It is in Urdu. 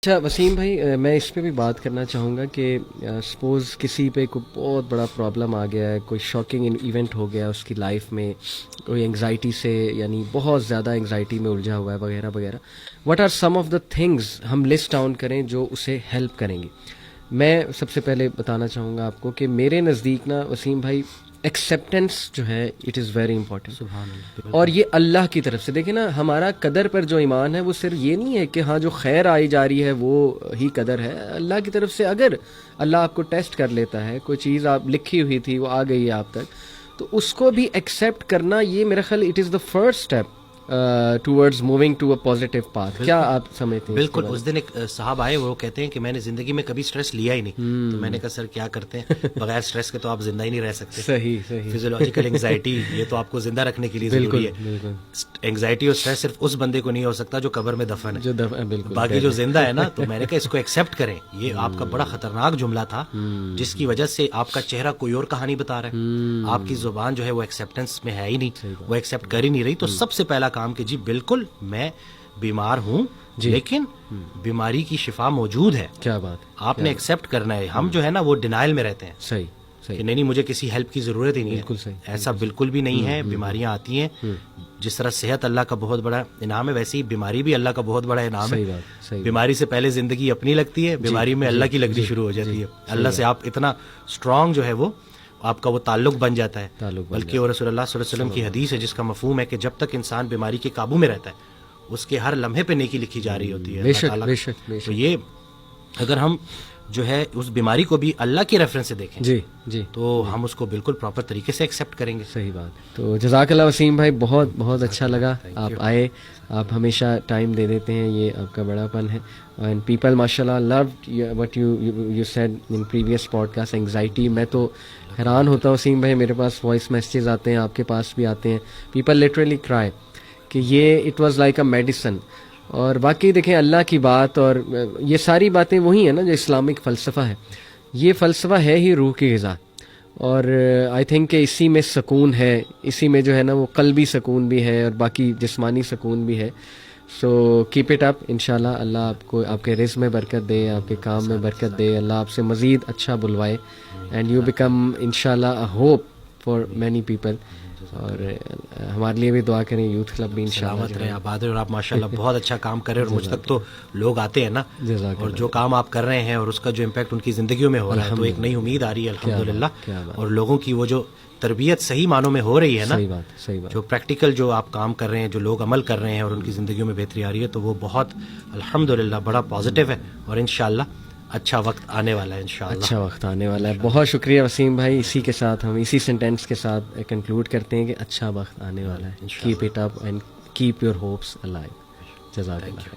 اچھا وسیم بھائی، میں اس پہ بھی بات کرنا چاہوں گا کہ سپوز کسی پہ کوئی بہت بڑا پرابلم آ گیا ہے، کوئی شاکنگ ایونٹ ہو گیا اس کی لائف میں، کوئی انگزائٹی سے، یعنی بہت زیادہ انگزائٹی میں الجھا ہوا ہے وغیرہ وغیرہ. What are some of the things ہم لسٹ ڈاؤن کریں جو اسے ہیلپ کریں گی؟ میں سب سے پہلے بتانا چاہوں گا آپ کو کہ میرے نزدیک نا وسیم بھائی، ایکسیپٹنس جو ہے اٹ از ویری امپورٹنٹ. سبحان اللہ. اور یہ اللہ کی طرف سے، دیکھیں نا، ہمارا قدر پر جو ایمان ہے وہ صرف یہ نہیں ہے کہ ہاں جو خیر آئی جا رہی ہے وہ ہی قدر ہے. اللہ کی طرف سے اگر اللہ آپ کو ٹیسٹ کر لیتا ہے، کوئی چیز آپ لکھی ہوئی تھی وہ آ گئی ہے آپ تک، تو اس کو بھی ایکسیپٹ کرنا، یہ میرا خیال it is the first step towards moving to a positive path. کیا آپ سمجھتے ہیں؟ بالکل. اس دن ایک صاحب آئے، وہ کہتے ہیں کہ میں نے زندگی میں کبھی سٹریس لیا ہی نہیں. تو میں نے کہا سر کیا کرتے ہیں؟ بغیر سٹریس کے تو آپ زندہ ہی نہیں رہ سکتے. صحیح صحیح. فزیولوجیکل انگزائٹی یہ تو آپ کو زندہ رکھنے کے لیے ضروری ہے. بالکل. انگزائٹی اور سٹریس صرف اس بندے کو نہیں ہو سکتا جو قبر میں دفن ہے. بالکل. باقی جو زندہ ہے نا، تو میں نے کہا اس کو ایکسیپٹ کریں. یہ آپ کا بڑا خطرناک جملہ تھا جس کی وجہ سے آپ کا چہرہ کوئی اور کہانی بتا رہا ہے. آپ کی زبان جو ہے وہ ایکسیپٹنس میں ہے ہی نہیں، وہ ایکسیپٹ کر ہی نہیں رہی. تو سب سے پہلا کام کہ جی بالکل میں بیمار ہوں لیکن بیماری کی شفا موجود ہے. کیا بات، آپ نے ایکسیپٹ کرنا ہے. ہم جو ہے نا وہ ڈینائل میں رہتے ہیں. صحیح کہ نہیں مجھے کسی ہیلپ کی ضرورت ہی نہیں ہے. بالکل صحیح. ایسا بالکل بھی نہیں ہے. بیماریاں آتی ہیں، جس طرح صحت اللہ کا بہت بڑا انعام ہے، ویسے ہی بیماری بھی اللہ کا بہت بڑا انعام ہے. بیماری سے پہلے زندگی اپنی لگتی ہے، بیماری میں اللہ کی لگنی شروع ہو جاتی ہے. اللہ سے آپ اتنا اسٹرانگ جو ہے وہ آپ کا وہ تعلق بن جاتا ہے. بلکہ وہ رسول اللہ صلی اللہ علیہ وسلم کی حدیث ہے جس کا مفہوم ہے کہ جب تک انسان بیماری کے قابو میں رہتا ہے اس کے ہر لمحے پہ نیکی لکھی جا رہی ہوتی ہے. تو یہ اگر ہم جو ہے اس بیماری کو بھی اللہ کے ریفرنس سے دیکھیں جی تو ہم اس کو بالکل پراپر طریقے سے ایکسیپٹ کریں گے. صحیح بات. تو جزاک اللہ وسیم بھائی، بہت بہت اچھا لگا آپ آئے. آپ ہمیشہ ٹائم دے دیتے ہیں، یہ آپ کا بڑا پن ہے. اینڈ پیپل ماشاء اللہ loved what you said in previous podcast. Anxiety, میں تو حیران ہوتا ہوں وسیم بھائی، میرے پاس وائس میسیجز آتے ہیں، آپ کے پاس بھی آتے ہیں. پیپل لٹرلی کرائی کہ یہ it was like a medicine. اور باقی دیکھیں اللہ کی بات، اور یہ ساری باتیں وہی ہیں نا جو اسلامک فلسفہ ہے. یہ فلسفہ ہے ہی روح کی غذا، اور آئی تھنک کہ اسی میں سکون ہے، اسی میں جو ہے نا وہ قلبی سکون بھی ہے اور باقی جسمانی سکون بھی ہے. So keep it up. انشاءاللہ اللہ آپ کو آپ کے رزق میں برکت دے، آپ کے کام میں برکت دے، اللہ آپ سے مزید اچھا بلوائے، اینڈ یو بیکم انشاءاللہ اے ہوپ فار مینی پیپل. اور ہمارے لیے بھی دعا کریں، یوتھ کلب بھی انشاءاللہ سلامت رہے، آباد رہے. اور آپ ماشاءاللہ بہت اچھا کام کر رہے ہیں، اور مجھ تک تو لوگ آتے ہیں نا، اور جو کام آپ کر رہے ہیں اور اس کا جو امپیکٹ ان کی زندگیوں میں ہو رہا ہے، تو ایک نئی امید آ رہی ہے الحمدللہ. اور لوگوں کی وہ جو تربیت صحیح معنوں میں ہو رہی ہے نا، صحیح بات، جو پریکٹیکل جو آپ کام کر رہے ہیں، جو لوگ عمل کر رہے ہیں اور ان کی زندگیوں میں بہتری آ رہی ہے، تو وہ بہت الحمدللہ بڑا پازیٹیو ہے. اور انشاءاللہ اچھا وقت آنے والا ہے. انشاءاللہ اچھا وقت آنے والا ہے. بہت شکریہ وسیم بھائی. اسی کے ساتھ ہم اسی سینٹینس کے ساتھ کنکلوڈ کرتے ہیں کہ اچھا وقت آنے والا ہے. Keep it up and keep your hopes alive. جزاک اللہ.